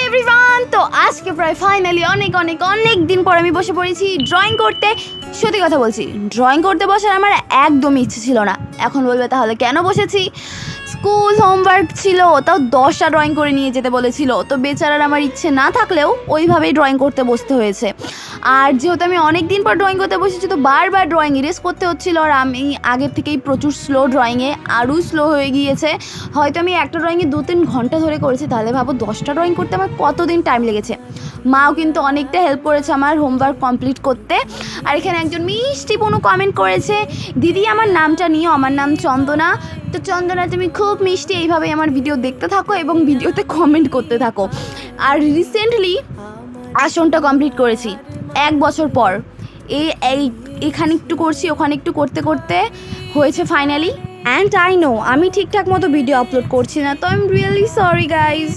Everyone, তো আজকে প্রায় ফাইনালি অনেক দিন পর আমি বসে পড়েছি ড্রয়িং করতে। সত্যি কথা বলছি, ড্রয়িং করতে বসার আমার একদমই ইচ্ছে ছিল না। এখন বলবে তাহলে কেন বসেছি? স্কুল হোমওয়ার্ক ছিল, তাও 10টা ড্রয়িং করে নিয়ে যেতে বলেছিল, তো বেচারার আমার ইচ্ছে না থাকলেও ওইভাবেই ড্রয়িং করতে বসতে হয়েছে। আর যেহেতু আমি অনেক দিন পর ড্রয়িং করতে বসেছি, তো বারবার ড্রয়িং ইরেজ করতে হচ্ছিলো। আর আমি আগের থেকেই প্রচুর স্লো ড্রয়িংয়ে, আরও স্লো হয়ে গিয়েছে। হয়তো আমি একটা ড্রয়িংয়ে 2-3 ঘন্টা ধরে করেছি, তাহলে ভাবো 10টা ড্রয়িং করতে আমার কতদিন টাইম লেগেছে। মাও কিন্তু অনেকটা হেল্প করেছে আমার হোমওয়ার্ক কমপ্লিট করতে। আর এখানে একজন মিষ্টি বোনও কমেন্ট করেছে, দিদি আমার নামটা নিও, আমার নাম চন্দনা। তো চন্দনা, তুমি খুব মিষ্টি, এইভাবেই আমার ভিডিও দেখতে থাকো এবং ভিডিওতে কমেন্ট করতে থাকো। আর রিসেন্টলি আসনটা কমপ্লিট করেছি 1 বছর পর। এখানে একটু করছি, ওখানে একটু করতে করতে হয়েছে ফাইনালি। অ্যান্ড আই নো আমি ঠিকঠাক মতো ভিডিও আপলোড করছি না, তো I am really sorry guys.